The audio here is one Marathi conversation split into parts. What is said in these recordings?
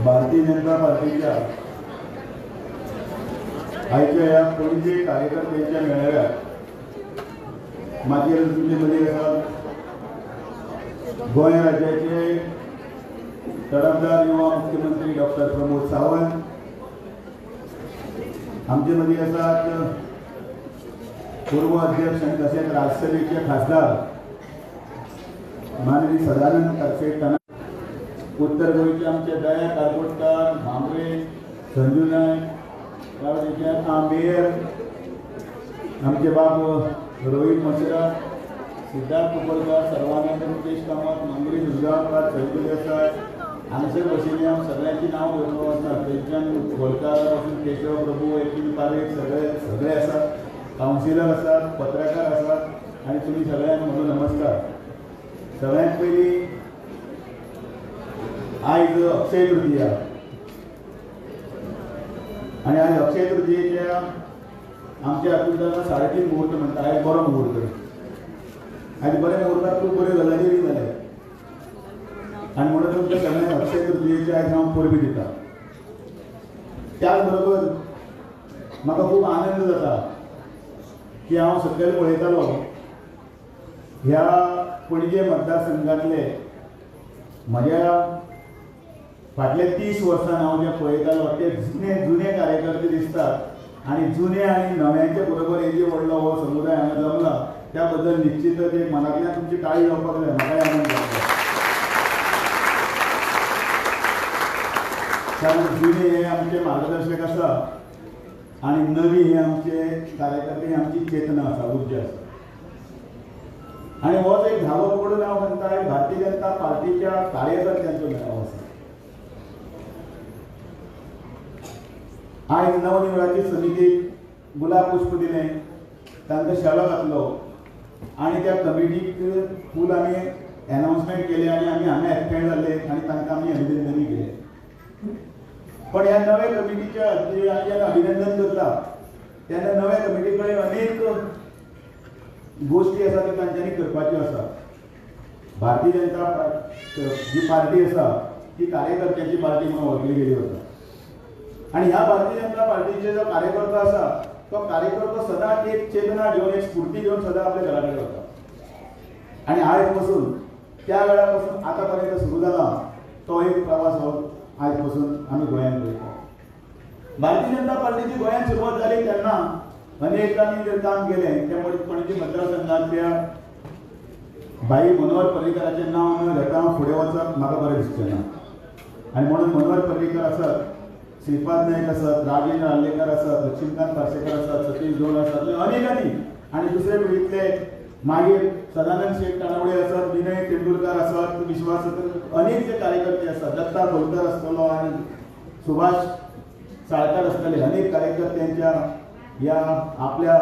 भारतीय जनता पार्टीच्या आयच्या या पणजे कार्यकर्त्यांच्या मेळाव्यात मागील मध्ये गोंय राज्याचे तडफदार युवा मुख्यमंत्री डॉक्टर प्रमोद सावंत, आमचे मध्ये आसात पूर्व अध्यक्ष आणि तसेच राज्यसभेचे खासदार माननीय सदानंद खडसे, उत्तर गोंयचे आमचे दया कारकोटकर, भांबरे, संजू नायक, मेयर आमचे बाब रोहित मसरा, सिद्धार्थ कुपलकर, सर्वानंद मुकेश कामत, मंगरी दुर्गावकर, संजू देसाय, हांगसर बशिल्ले सगळ्यांची नांव घेवपाक वचना. तेंच्यान गोलकार पासून केशव प्रभू, एकीन पारेख सगळे आसात, कावन्सिलर आसात, पत्रकार आसात आणि तुम्ही सगळ्यांक म्हजो नमस्कार. सगळ्यांत पयलीं आयज अक्षय तृतीया आणि आज अक्षय तृतीयेच्या आमच्या हातूंतल्यान 3:30 मुहूर्त म्हणटा. आयज बरो मुहूर्त, आयज बरे मुहूर्ताक खूब बऱ्यो गजाली जाल्या आणि म्हणून तुमच्या सगळ्यांक अक्षय तृतीयेच्या आयज हांव परबी दिता. त्याच बरोबर म्हाका खूब आनंद जाता की हांव सकयल पळयतालो ह्या पणजे मतदारसंघातले म्हज्या फाटले 30 वर्सां हांव जे पळयतालो ते जुने कार्यकर्ते दिसतात आणि जुने आणि नव्यांच्या बरोबर हे जे व्हडलो हो समुदाय हांगा जमला त्या बद्दल निश्चितच एक मनांतल्यान तुमची काळजी जावपाक जाय. म्हाकाय आनंद जाता कारण जुने हे आमचे मार्गदर्शक आसा आणि नवी हे आमचे कार्यकर्ते आमची चेतना आसा, ऊर्जा आसा. आणि होच एक धावो पडून हांव म्हणटा भारतीय जनता पार्टीच्या कार्यकर्त्यांचो मेळावो आसा. आयज नवनिर्वाचित समितीक गुलाब पुष्प दिलें, तांकां शालो घातलो आणि त्या कमिटीक फूल आमी अनाउन्समेंट केले आणि आमी हांगा एक्सपेंड जाल्ले आणि तांकां आमी अभिनंदनूय केले. पण ह्या नव्या कमिटीच्या जेन्ना अभिनंदन करता तेन्ना नव्या कमिटी कडेन अनेक गोष्टी आसा त्यो तांच्यांनी करपाच्यो आसा. भारतीय जनता जी पार्टी आसा ती कार्यकर्त्यांची पार्टी म्हणून वळखली गेली वता आणि ह्या भारतीय जनता पार्टीचे जो कार्यकर्तो आसा तो कार्यकर्तो सदांच एक चेतना घेवन, एक स्फूर्ती घेवन सदां आपल्या घरा कडेन वता आणि आयज पासून त्या वेळा पासून आतां पर्यंत सुरू जाला तो एक प्रवास हो आयज पासून आमी गोंयांत पळयता. भारतीय जनता पार्टीची गोंयांत सुरवात जाली तेन्ना अनेकांनी जे काम केलें ते पणजी मतदारसंघांतल्या बाई मनोहर पर्रीकराचें नांव न घेता फुडें वचप म्हाका बरें दिसचें ना आणि म्हणून मनोहर पर्रीकर आसात, श्रीपाद नायक आसात, राजेंद्र आर्लेकर आसात, लक्ष्मीकांत पार्सेकर आसात, सतीश धोळ आसात, अनेकांनी आणि दुसरे पिढीतले मागीर सदानंद शेठ कानावडे आसात, विनय तेंडुलकर आसात, विश्वास अनेक जे कार्यकर्ते आसात, दत्ता बोलकर आसतलो आणि सुभाष साळकर आसतले, अनेक कार्यकर्त्यांच्या या आपल्या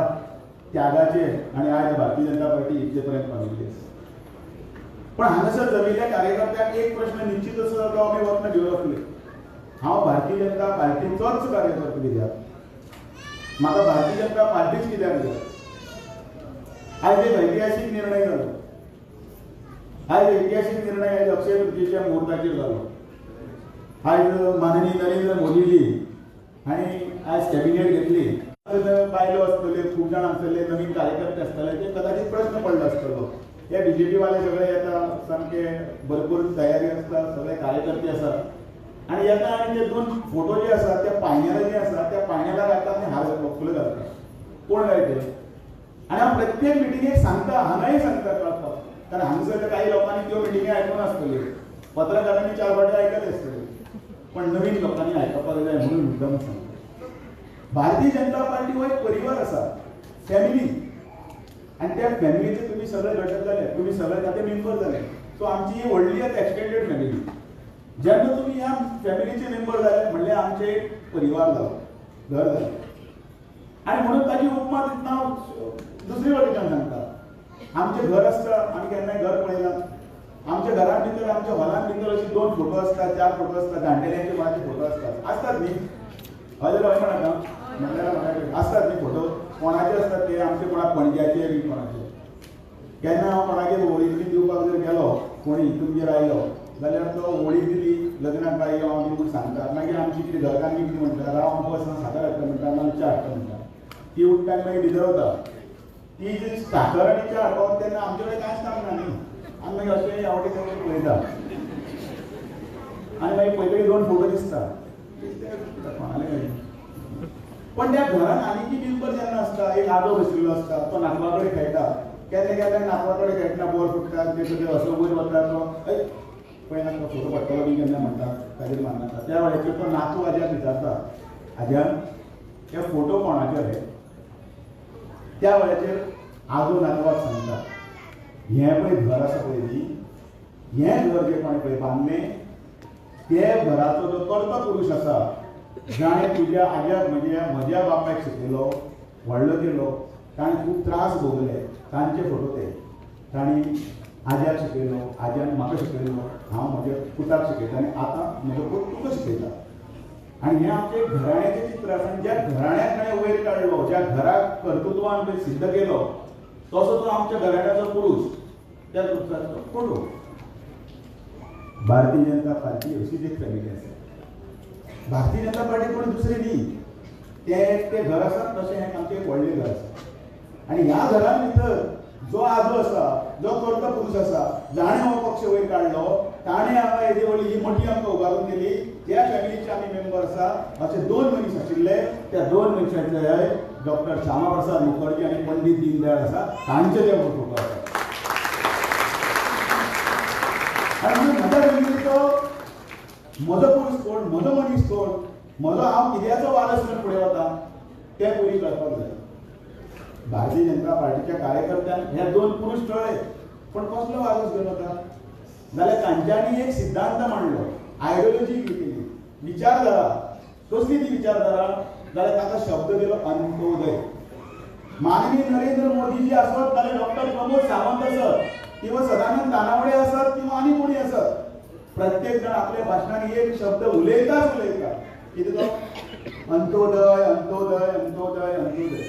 त्यागाचे आणि आज भारतीय जनता पार्टी इतले पर्यंत पाविल्ली आसा. पण हांगासर जमिल्ल्या कार्यकर्त्यांक एक प्रश्न निश्चितच तो आमी वतना घेवन वतले. हांव भारतीय जनता पार्टीचोच कार्यकर्तो कित्याक, म्हाका भारतीय जनता पार्टीच कित्याक जाय. आयज एक ऐतिहासीक निर्णय जालो, आयज ऐतिहासीक निर्णय आयज अक्षय तृतीयेच्या मुहूर्ताचेर जालो. आयज माननीय नरेंद्र मोदीजी हांणी आयज कॅबिनेट घेतली. बायलो आसतले, खूब जाण आसतले, नवीन कार्यकर्ते आसतले, ते कदाचित प्रश्न पडलो आसतलो. हे बीजेपी वाले सगळे येता, सामके भरपूर तयारी आसता, सगळे कार्यकर्ते आसात आणि येता आणि ते 2 फोटो जे आसात त्या पायण्याला जे आसा त्या पायण्याला घालतात आणि हार फुलं घालतात. कोण काय ते आणि हांव प्रत्येक मिटिंगेक सांगता, हांगाय सांगता कळपाक, कारण हांगसर काही लोकांनी त्यो मिटिंगे आयकून आसतल्यो, पत्रकारांनी 4 फावटी आयकले आसतले, पण नवीन लोकांनी आयकपाक जाय म्हणून मुद्दाम सांगता. भारतीय जनता पार्टी हो एक परिवार आसा, फॅमिली, आणि त्या फॅमिलीचे तुम्ही सगळे घटक जाले, तुम्ही सगळे ताचे मेंबर जाले. सो आमची ही व्हडली एक्सटेंडेड फॅमिली. जेन्ना तुम्ही ह्या फॅमिलीचे मेंबर जाले म्हणल्यार आमचे एक परिवार जालो, घर जालें आणि म्हणून ताची उपमा दितना हांव दुसरी वाटेच्यान सांगता. आमचें घर आसता, आमी केन्नाय घर पळयलां, आमच्या घरान भितर आमच्या हॉलान भितर अशे 2 फोटो आसतात, 4 फोटो आसतात, जाणटेल्यांचे कोणाचे फोटो आसतात न्ही, हय जाल्यार हय म्हणा म्हणल्यार आसतात न्ही फोटो. कोणाचे आसतात ते आमचे कोणा पणज्याचे बी कोणाचे. केन्ना हांव कोणागेर होळीतली दिवपाक जर गेलो, कोणी तुमगेर आयलो जाल्यार तो वळी दिली लग्नाक बाई यो आमी म्हूण सांगता मागीर आमची कितें घरकान्नी कितें म्हणटा राव बस साखर हाडटा म्हणटा नाल्यार च्या हाडटा म्हणटा ती उठटा आनी मागीर भितर ती जी साखर आनी च्या हाडपाक तेन्ना आमचे कडेन कांयच काम ना न्ही आमी मागीर अशें आवडी तेवडी पळयता आनी मागीर पयलीं 2 फोटो दिसता पण त्या घरान आनी मेंबर जेन्ना आसता एक आजो बशिल्लो आसता तो नातवा कडेन खेळटा केन्ना केन्ना नातवा कडेन खेळटना बोर फुटता ते सगळे असो वयर वता तो पळय नाका फोटो पडटलो बी केन्ना म्हणटा ताजेर माननाका त्या वेळाचेर तो नातू आज्याक विचारता आज्यान हे फोटो कोणाचे रे त्या वेळाचेर आजो नातवाक सांगता हें पळय घर आसा पळय न्ही हें घर जे कोणें पळय बांदलें ते घराचो जो कर्ता पुरुश आसा जाणें तुज्या आज्याक म्हज्या बापायक शिकयलो व्हडलो केलो ताणें खूब त्रास भोगले तांचे फोटो ते तांणी आज्याक शिकयलो आज्यान म्हाका शिकयलो हांव म्हज्या पुताक शिकयता आनी आतां म्हजो पूत तुका शिकयता आनी हें आमचें घराण्याचें चित्र आसा आनी ज्या घराण्याक ताणें वयर काडलो ज्या घराक कर्तृत्वान पळय सिद्ध केलो तसो तो आमच्या घराण्याचो पुरुश त्या पुरुषाचो फोटो भारतीय जनता पार्टी अशीच एक फॅमिली आसा भारतीय जनता पार्टी कोणी दुसरी न्ही ते घर आसा तशें हें आमचें एक व्हडलें घर आसा आनी ह्या घरान भितर जो आजो आसा जो कर्ता पुरुश आसा जाणें हो पक्ष वयर काडलो ताणें हांगा येदी व्हडली ही मोठी आमकां उबारून दिली त्या फॅमिलीचे आमी मेंबर आसा अशे 2 मनीस आशिल्ले त्या 2 मनशांचे डॉक्टर श्यामा प्रसाद मुखर्जी आनी पंडीत दीनदयाळ आसा तांचे ते फोटो आसा आनी म्हज्या फॅमिलीचो म्हजो पुरुश कोण म्हजो मनीस कोण म्हजो हांव कित्याचो वारस म्हणून फुडें वता तें पयलीं कळपाक जाय भारतीय जनता पार्टीच्या कार्यकर्त्यांक हे 2 पुरुष टळ्ळे पण कसलो वारस घेवन वता जाल्यार तांच्यांनी एक सिद्धांत मांडलो आयडियोलॉजी केली विचारधारा कसली ती विचारधारा जाल्यार ताका शब्द दिलो अंत्योदय माननीय नरेंद्र मोदी जी आसत नाल्यार डॉक्टर प्रमोद सावंत आसत किंवा सदानंद तानावडे असत किंवा आनी कोणी असत प्रत्येक जण आपल्या भाशणांनी एक शब्द उलयताच उलयता कितें तो अंत्योदय अंत्योदय अंत्योदय अंत्योदय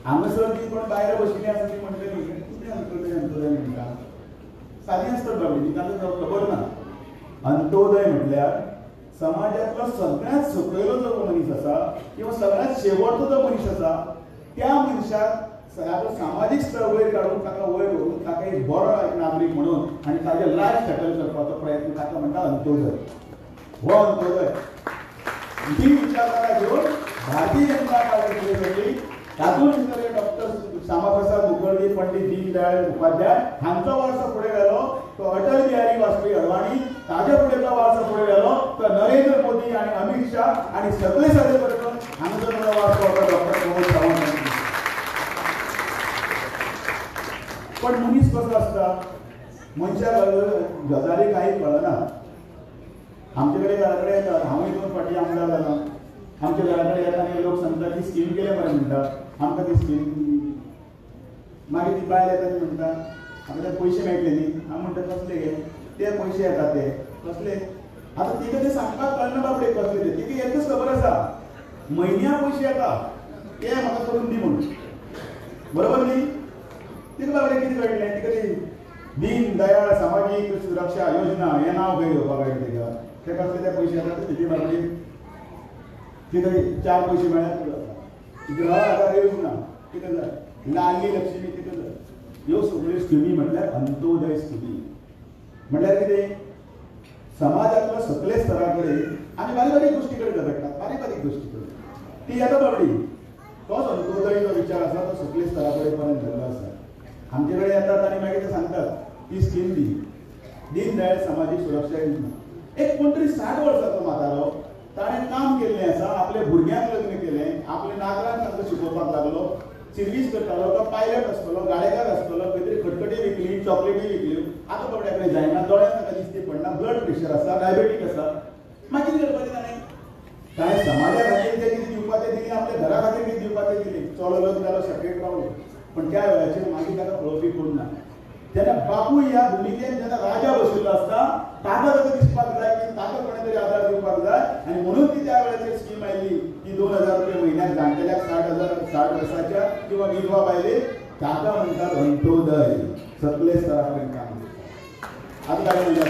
हांगासर जी कोण बायर बशिल्ली आसा ती म्हणटली कितें अंत्योदय अंत्योदय म्हणटा सादी आसतात बाबडी तांकां खबर ना अंत्योदय म्हटल्यार समाजातलो सगळ्यात सकयलो जो मनीस आसा किंवा सगळ्यात शेवटचो जो मनीस आसा त्या मनशाक सामाजीक स्तर वयर काडून ताका वयर व्हरून ताका एक बरो एक नागरीक म्हणून आनी ताजें लायफ सेटल करपाचो प्रयत्न ताका म्हणटा अंत्योदय हो अंत्योदय ही विचारधारा घेवन भारतीय जनता पार्टी फुडें सरली तातूंत भितर डॉक्टर श्यामाप्रसाद मुखर्जी पंडीत दीनदयाळ उपाध्याय हांचो वारसो फुडें गेलो तो अटल बिहारी वाजपेयी अडवाणी ताजे फुडेंचो वारसो फुडें गेलो तो नरेंद्र मोदी आनी अमित शाह आनी सगळे सारे पर्यटन हांचो वारसो डॉक्टर प्रमोद सावंत पण मनीस कसो आसता मनशाक गजाली काही कळना आमचे कडेन घरा कडेन येतात हांवूय 2 फावटी आमदार जालो आमच्या घरा कडेन येता आनी लोक सांगता ती स्कीम केल्या मरे म्हणटा आमकां ती स्कीम मागीर ती बायल येता ती म्हणटा आमकां ते पयशे मेळटले न्ही हांव म्हणटा कसले गे ते पयशे येता ते कसले आतां तिका ते सांगपाक कळना बाबडे कसले ते तिका एकच खबर आसा म्हयन्या पयशे येता ते म्हाका करून दी म्हणून बरोबर न्ही तिका बाबडे कितें कळटलें तिका ती दीन दयाळ सामाजीक सुरक्षा योजना हें नांव खंय घेवपाक कळटलें तिका ते कसले ते पयशे येतात तिची बाबडी तिका 4 पयशे मेळ्ळ्यात ग्रह आधार योजना तिका जाय लाडली लक्ष्मी तिका जाय ह्यो सगळ्यो स्किमी म्हटल्यार अंत्योदय स्किमी म्हटल्यार कितें समाजातल्या सकले स्तरा कडेन आनी बारीक बारीक गोश्टी कडेन झगडटात बारीक बारीक गोश्टी कडेन ती येता बाबडी तोच अंत्योदय जो विचार आसा तो सकले स्तरा कडेन पर्यंत धरलो आसा आमचे कडेन येतात आनी मागीर ते सांगतात ती स्कीम दी दीन दयाळ सामाजीक सुरक्षा योजना एक कोण तरी 60 वर्सांचो म्हातारो ताणें काम केल्लें आसा आपल्या भुरग्यांक लग्न केलें आपल्या नातरांक तांकां शिकोवपाक लागलो सर्वीस करतालो तो पायलट आसतलो गाडेकार आसतलो खंय तरी खटखटी विकली चॉकलेटी विकल्यो आतां बाबड्या कडेन जायना दोळ्यांक ताका दिश्टी पडना ब्लड प्रेशर आसा डायबेटीक आसा मागीर कितें करपाचें ताणें कांय समाजा खातीर ते कितें दिवपाचें दिलें आपल्या घरा खातीर कितें दिवपाचें दिलें चलो लग्न जालो सेपरेट रावलो पण त्या वेळाचेर मागीर ताका पळोवपी कोण ना तेन्ना बापूय ह्या भुमिकेन जेन्ना राजा बशिल्लो आसता ताका ताका दिसपाक जाय की ताका कोणे तरी आदार दिवपाक जाय आनी म्हणून ती त्या वेळाचेर स्कीम आयली की 2000 रुपया म्हयन्याक जाणटेल्याक 60 वर्साच्या किंवा विधवा बायलेक ताका म्हणटात अंत्योदय सकले स्तरा पर्यंत काम करता आतां काय म्हणटा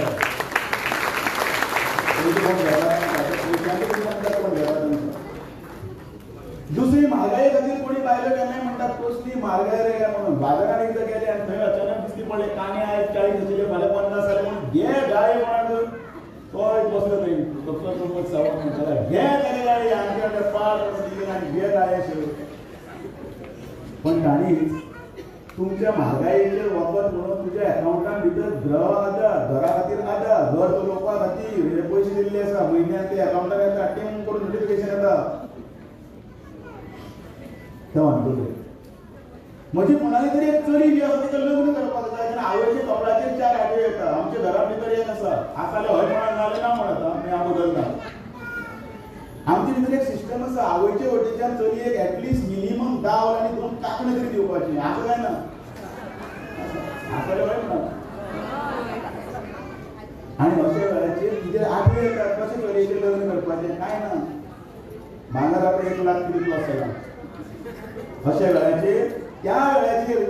दुसरी महागाई खातीर कोणी बायलो केन्नाय म्हणटात कसली महागाई रे म्हणून बाजारात एकदा गेले आनी थंय अचानक दिसली पडले कांदे आयज 40 आशिल्ले फाल्यां 50 जाले म्हणून घे गाय म्हणात तोय बसलो थंय डॉक्टर प्रमोद सावंत म्हणटाला घे जाले गाय आमचे पाड बसली आनी घे गाय आशिल्ले पण ताणी तुमच्या महागाईचेर वखद म्हणून तुज्या अकाउंटान भितर घरा खातीर आदार घर चलोवपा खातीर हे पयशे दिल्ले आसा म्हयन्याक ते अकाउंटान येता टिंग करून नोटिफिकेशन येता म्हणजे कोणाली तरी एक चली जी आसा तिका लग्न करपाक जाय आनी आवयच्या कपडाचेर 4 आठवडे येता आमच्या घरा भितर एक आसा आसले हय म्हणून नाले ना म्हणत आमी हांव बदलना आमचे भितर एक सिस्टम आसा आवयच्या वटेच्यान चली एक एटलिस्ट मिनिमम 10 वरांनी 2 कांकणां तरी दिवपाची आसा काय ना आसले हय म्हणत आनी अशे वेळाचेर कितें आठवडे येतात कशें चलयेचें लग्न करपाचें काय ना भांगर आतां 1 लाख कितें प्लस जाला अशा वेळाचेर त्या वेळाचेर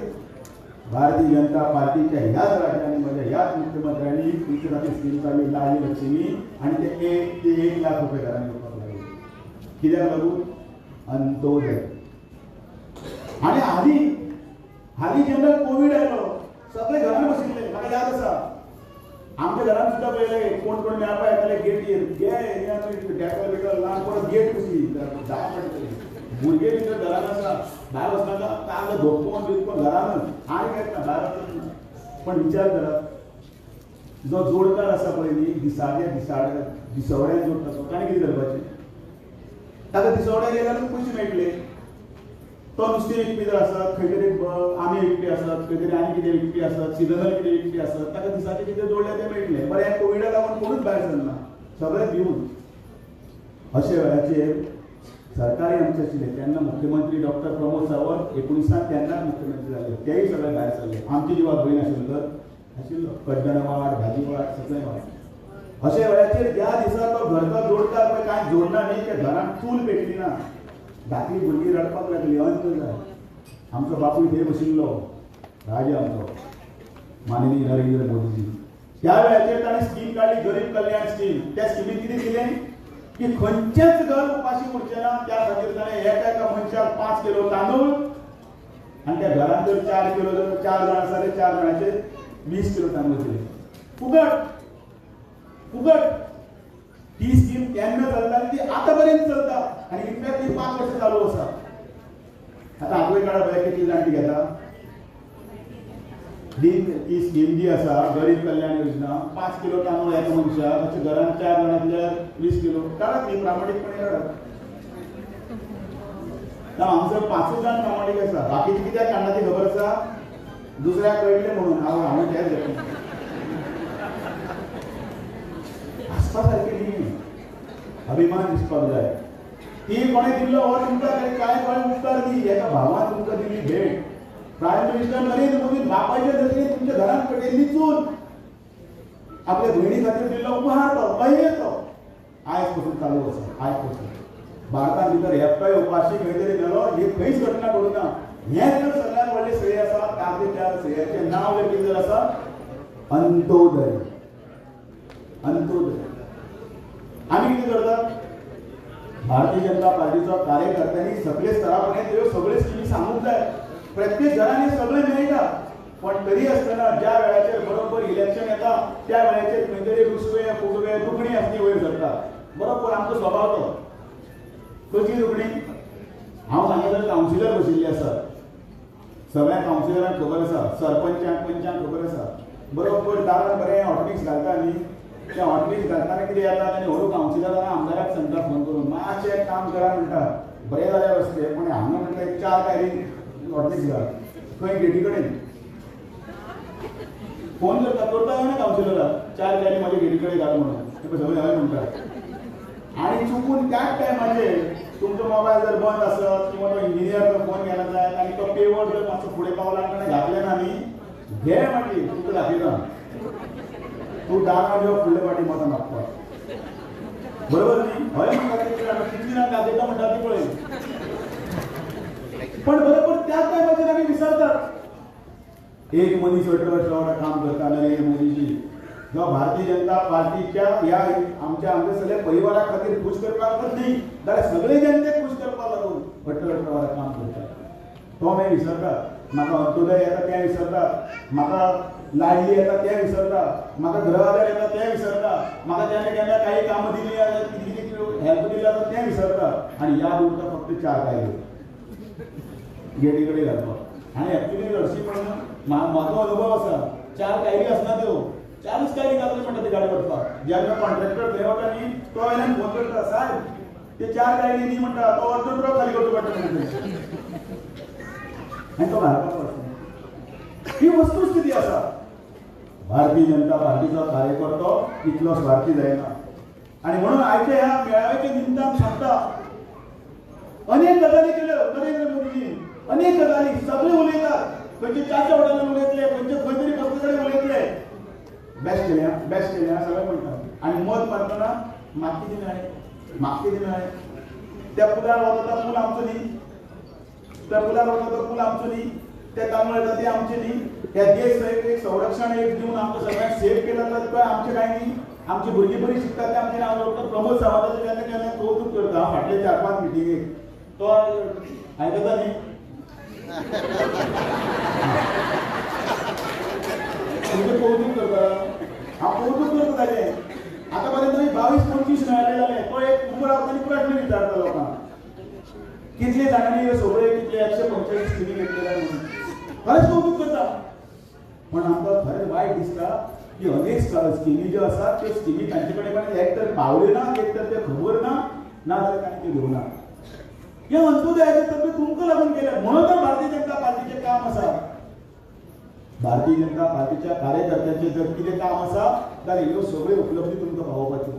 भारतीय जनता पार्टीच्या ह्याच राज्यांनी म्हणजे ह्याच मुख्यमंत्र्यांनी तुमची स्कीम चालली लाडली लक्ष्मी आणि ते 1 लाख रुपये घरांनी दिवपाक लागले कित्याक लागून अंत्योदय आणि हाली जेन्ना कोविड आयलो सगळे घरान बशिल्ले म्हाका याद आसा आमच्या घरान सुद्धा पळयले कोण कोण मेळपा येताले गेटीर गे एरियान डेकल बिकल लावन परत गेट कशी धा पडटली भुरगे भितर घरान आसा भायर वचनाका तांकां धोपकोन बिपकोन घरान आनी खेळटा भायर पण विचार करात जो जोडकार आसा पळय न्ही दिसवड्यान जोडटा तो ताणें कितें करपाचें ताका दिसवड्याक गेल्यार पयशे मेळटले तो नुस्तें विकपी जर आसत खंय तरी आमी विकपी आसत खंय तरी आनी कितें विकपी आसत सिजनल कितें विकपी आसत ताका दिसाचे कितें जोडले ते मेळटले बरें ह्या कोविडाक लागून कोणूच भायर सरना सगळे भिवन अशे वेळाचेर सरकारी आमचे आशिल्ले तेन्ना मुख्यमंत्री डॉक्टर प्रमोद सावंत 19 तेन्नाच मुख्यमंत्री जाले तेय सगळे भायर सरले आमची जिवा भयण आशिल्लो कड्डणवाड भाजीवाड सगळे वाड अशे वेळाचेर ज्या दिसा तो घरचो जोडकार पळय कांय जोडना न्ही त्या घरान चूल पेटली ना धाकली भुरगीं रडपाक लागली अंत जाय आमचो बापूय थंय बशिल्लो राजा आमचो माननीय नरेंद्र मोदीजी त्या वेळाचेर ताणें स्कीम काडली गरीब कल्याण स्कीम त्या स्किमीन कितें दिलें की खंयचेच घर उपाशी उरचें ना त्या खातीर ताणें एका मनशाक 5 किलो तांदूळ आनी त्या घरान जर 4 किलो जर 4 जाण आसा जाल्यार 4 जाणांचेर 20 किलो तांदूळ दिले फुकट ती स्कीम केन्ना चलता ती आतां पर्यंत चलता आनी इनफॅक्ट ती 5 वर्सां चालू आसा आतां आपले काळा पळय कितली जाणटी घेता ती स्कीम जी आसा गरीब कल्याण योजना 5 किलो तांदूळ एका मनशाक अशें घरान 4 जाणांतल्यार 20 किलो काडत न्ही प्रामाणीकपणे काडत हांगसर 5 जाण प्रामाणीक आसा बाकीचे कित्याक काडना ती खबर आसा दुसऱ्याक कळटलें म्हणून हांवें तेंच घेतलें आसपा सारकें न्ही अभिमान दिसपाक जाय ती कोणें दिल्लो हो तुमकां कांय कोणें उपकार दी एका भावान तुमकां दिल्ली भेट प्रायम मिनिस्टर नरेंद्र मोदी बापाच्या दरेन तुमच्या घरात पेटयल्ली चूल आपल्या भयणी खातीर दिल्लो उपहार तो पयले तो आयज पासून चालू आसा आयज पासून भारतांत भितर एकटोय उपाशी खंय तरी मेलो ही खंयच घटना घडूं ना हें जर सगळ्यांत व्हडलें श्रेय आसा ताचे त्या श्रेयाचें नांव जर कितें आसा अंत्योदय आमी कितें करतात भारतीय जनता पार्टीचो कार्यकर्त्यांनी सगळे स्तरा पर्यंत ह्यो सगळ्यो स्किमी सांगूंक जाय प्रत्येक घरांनी सगळे मेळटा पण तरी आसतना ज्या वेळाचेर बरोबर इलेक्शन येता त्या वेळाचेर खंय तरी रुसवे फुगवे दुखणी आसली वयर सरता बरोबर आमचो स्वभाव तो खंयची दुखणी हांव सांगितलें कावन्सिलर बशिल्ली आसा सगळ्या कावन्सिलरांक खबर आसा सरपंचांक पंचांक खबर आसा बरोबर दारान बरें हॉटमिक्स घालता न्ही त्या हॉटमिक्स घालतना कितें जाता आनी हळू कावन्सिलरान आमदाराक सांगता फोन करून मातशें काम करा म्हणटा बरें जाल्यार रस्ते पण हांगा म्हटलें 4 कायरी हॉटमिक्स घाल खंय गेटी कडेन फोन करता ना कावन्सिलराक 4 कायरी म्हाज्या गेटी कडेन घाल म्हणून ते सगळे हय म्हणटात आनी चुकून त्याच टायमाचेर तुमचो मोबायल जर बंद आसत किंवा तो इंजिनियरचो फोन गेला जायत आनी तो पेवर जर मातसो फुडें पावला आनी घातले ना न्ही घे मागीर तुमकां दाखयता तूं दारां जेव फुडले फाटी मतां मागपाक बरोबर न्ही हय म्हणटा कितली जाण दाखयता म्हणटा ती पळय पण बरोबर त्याच टायमाचेर आमी विसरतात एक मनीस 18 वर्सां वांगडा काम करता नरेंद्र मोदीजी जो भारतीय जनता पार्टीच्या या आमच्या सगळ्या परिवारा खातीर खुश करपाक न्ही जाल्यार सगळे जनते खुश करपाक लागून भट्टरावार काम करतात तो हांव विसरतात म्हाका अंत्योदय येता तें विसरतात म्हाका लाडली येता तें विसरतात म्हाका घरवाल्यार येता तें विसरतात म्हाका केन्ना केन्ना काही कामां दिली कितें कितें हेल्प दिली जाता तें विसरतात आनी याद उरता फक्त 4 कायले गेटी कडेन घालपाक आनी एक्चुअली हरशीं म्हणून म्हाजो अनुभव आसा 4 कायली आसना त्यो 4च कायली घालून म्हणटा ती गाडी करपाक जेन्ना कॉन्ट्रॅक्टर थंय वता न्ही तो आयल्यान फोन करता सायब ते 4 कायली न्ही म्हणटा तो अर्जून राव खाली करचो पडटा म्हणटा आनी तो घालपाक वचना ही वस्तुस्थिती आसा भारतीय जनता पार्टीचो कार्यकर्तो इतलो स्वार्थी जायना आनी म्हणून आयच्या ह्या मेळाव्याच्या निमतान सांगता अनेक गजाली केल्यो नरेंद्र मोदीजीन अनेक गजाली सगळे उलयतात खंयचे च्याच्या हॉटेलान उलयतले खंयचे खंय तरी बसले कडेन उलयतले बेस्ट केल्या सगळें म्हणटात आनी मत मारतना म्हाका कितें मेळ्ळें त्या पुलार वता तो पूल आमचो न्ही त्या पुलार वता तो पूल आमचो न्ही ते तांदूळ येता ते आमचे न्ही त्या देश एक संरक्षण एक दिवन आमकां सगळ्यांक सेफ केला जाल्यार तो आमचें कांय न्ही आमची भुरगीं बरी शिकतात ते आमचे हांव डॉक्टर प्रमोद सावंताचें केन्ना केन्ना कौतुक करता हांव फाटले 4-5 मिटिंगेक तो आयकता न्ही तुमचें कौतुक करता हांव कौतुक करता ताचें आतां पर्यंत 22-25 मेळ्ळे जाले तो एक उबो रावता प्रश्न विचारता लोकांक कितले जाणांनी सगळे कितले 145 स्किमी घेतलेल्या म्हणून खरेंच कौतुक करता पण आमकां खरेंच वायट दिसता की अनेक स्किमी ज्यो आसात त्यो स्किमी तांचे कडेन एक तर पावले ना एक तर ते खबर ना नाजाल्यार तांणी त्यो घेवना हे अंत्योदयाचे तत्व तुमकां लागून केल्या म्हणून तर भारतीय जनता पार्टीचें काम आसा भारतीय जनता पार्टीच्या कार्यकर्त्यांचें जर कितें काम आसा जाल्यार ह्यो सगळ्यो उपलब्धी तुमकां पावोवपाच्यो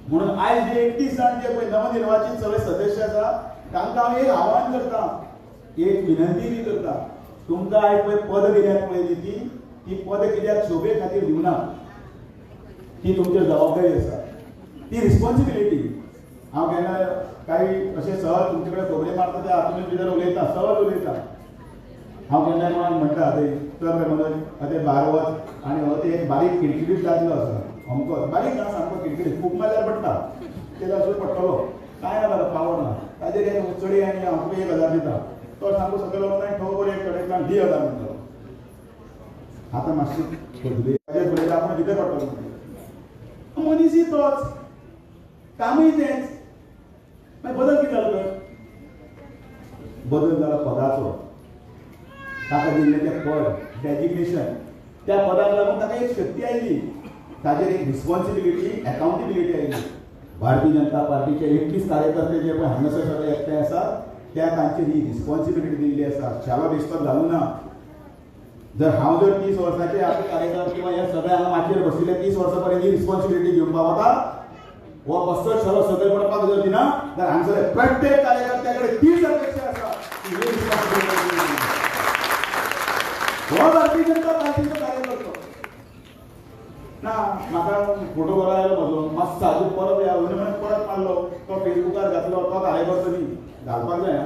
म्हणून आयज जे 31 जाण जे पळय नवनिर्वाचित सगळे सदस्य आसा तांकां हांव एक आव्हान करता एक विनंती बी करता तुमकां आयज पळय पद दिल्यात पळय ती पद कित्याक शोभे खातीर दिवना ती तुमची जबाबदारी आसा ती रिस्पॉन्सिबिलिटी हांव केन्ना काही अशें सहज तुमचे कडेन खबरे मारता ते हातून भितर उलयता सहज उलयता हांव केन्ना कोणाक म्हणटा चल रे मनोज ते भायर वच आनी हो ते एक बारीक किडकिडीत दादलो आसा अमको बारीक ना सामको किडकिडीत खूब मारल्यार पडटा तेला असो पडटलो काय ना जाल्यार पावर ना ताजेर एक चडी आनी हांव तुका 1000 दिता तो सामको सकयल वचना ठोक वर एक कडेन 10,000 म्हणटलो आतां मातशी ताजेर फुडें आपूण कितें पडटलो मनीसय तोच कामूय तेंच मागीर बदल कितें जालो तर बदल जाला पदाचो ताका दिल्लें तें पद डेजिग्नेशन त्या पदाक लागून ताका एक शक्ती आयली ताजेर एक responsibility accountability oily Bharatiya Janata पार्टीचे 31 कार्यकर्ते जे पळय हांगासर सगळे एकठांय आसात त्या तांचेर ही रिस्पॉन्सिबिलिटी दिल्ली आसा शालो दिसपाक घालूं ना जर हांव जर 30 वर्सांचे आपले कार्यकर्ते किंवा हे सगळे हांगा माचयेर बशिल्ले 30 वर्सां पर्यंत ही रिस्पॉन्सिबिलिटी घेवन पावता हो बसतो शालो सकयल पडपाक जर दिना जाल्यार हांगासर प्रत्येक कार्यकर्त्या कडेन 30 अपेक्षा आसा हो भारतीय जनता पार्टीचो कार्यकर्तो ना म्हाका फोटो बरो आयलो म्हजो मातसो साजूक परत या परत मारलो तो फेसबुकार घातलो तो कार्यकर्तो न्ही घालपाक जाय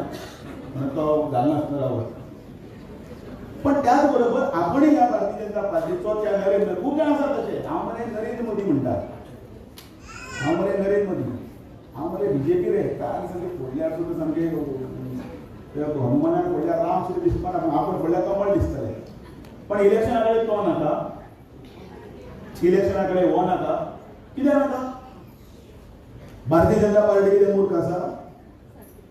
म्हणून तो घालनासतना रावत पण त्याच बरोबर आपणय ह्या भारतीय जनता पार्टीचो त्या नरेंद्र खूब जाण आसात तशे हांव मरे नरेंद्र मोदी म्हणटा हांव मरे नरेंद्र मोदी हांव मरे बीजेपी रे काय सामकें फोडल्यार सुद्दां सामकें हनुमानाक फोडल्यार राम सुद्दां दिसपाना पूण आपूण फोडल्यार कमळ दिसतलें पण इलेक्शना कडेन तो नाका इलेक्शना कडेन हो नाका कित्याक नाका भारतीय जनता पार्टी कितें मूर्ख आसा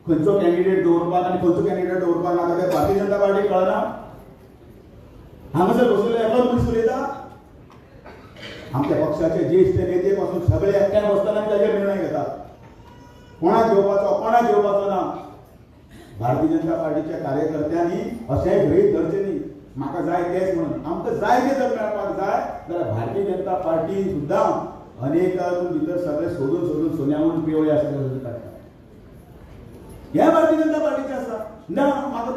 खंयचो कॅन्डिडेट दवरपाक आनी खंयचो कॅन्डिडेट दवरपाक नाका ते भारतीय जनता पार्टीक कळना हांगासर बसलेलो एकलोच मनीस उलयता आमच्या पक्षाचे ज्येष्ठ नेते पासून सगळे एकट्यान बसतना ताजेर निर्णय घेतात कोणाक घेवपाचो ना भारतीय जनता पार्टीच्या कार्यकर्त्यांनी अशेंय गृहीत धरचें न्ही म्हाका जाय तेच म्हणून आमकां जाय ते जर मेळपाक जाय जाल्यार भारतीय जनता पार्टी सुद्दां अनेकांतून भितर सगळे सोदून सोन्याहून पिवळे अशें काडटा हे भारतीय जनता पार्टीचे आसा ना म्हाका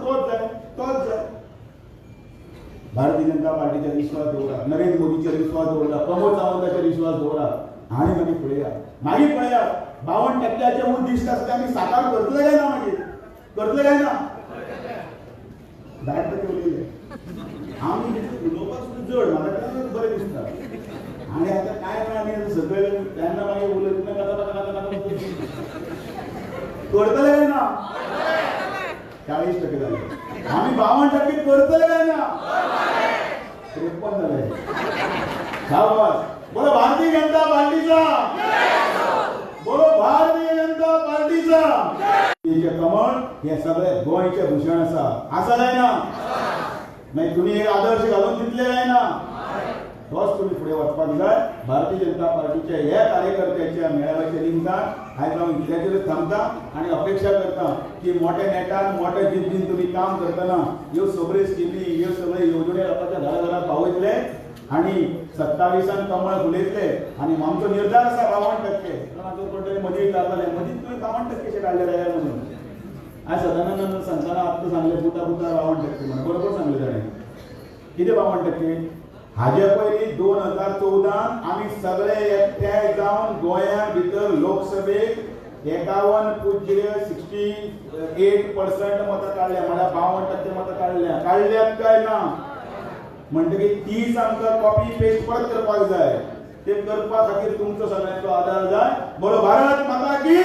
तोच जाय भारतीय जनता पार्टीचेर विश्वास दवरा नरेंद्र मोदीचेर विश्वास दवरा प्रमोद सावंताचेर विश्वास दवरा आनी मागीर पळया 52% उद्दिश्ट आसा ते आमी साकार करतले काय ना मागीर करतले काय ना 10% उलयले आमी उलोवपाक सुद्दां जड म्हाका बरें दिसता आणि आता काय आम्ही सगळं त्यांना मागे बोलत करतले काय ना 40% झाले आम्ही 52% करतले काय ना 53 झाले शाबास बोलो भारतीय जनता पार्टीचा बोलो भारतीय जनता पार्टीचा कमळ हे सगळे गोयचे भूषण असा नाही ना नाही तुम्ही एक आदर्श घालून दिले आहे ना तोच तुम्ही पुढे वचपाक जाय भारतीय जनता पार्टीच्या या कार्यकर्त्यांच्या मेळाव्याच्या निमतान आयज हांव इतल्याचेर थांबता आणि अपेक्षा करता की मोठ्या नेटान मोठ्या जिद्दीन तुम्ही काम करतना ह्यो सगळ्यो स्किमी ह्यो सगळे येवजणे लोकांच्या घराघरात पावयतले आणि 27 कमळ फुलयतले आणि आमचो निर्धार आसा 52% कोणतरी मदीं जाताले मदीं तुवें 52% काडले जाल्यार म्हणून आज सदानंद सांगताना आत्ता सांगले बुता 52% म्हणून बरोबर सांगले ताणें कितें 52%? हाजे पयलीं 2014 आमी सगळे एकठांय जावन गोंया भितर लोकसभेक 51.68% मतां काडल्या म्हळ्यार 52% मतां काडल्यात काय ना म्हणटकीर तीच आमकां कॉपी पेस्ट परत करपाक जाय ते करपा खातीर तुमचो सगळ्यांचो आदार जाय बोलो भारत माता की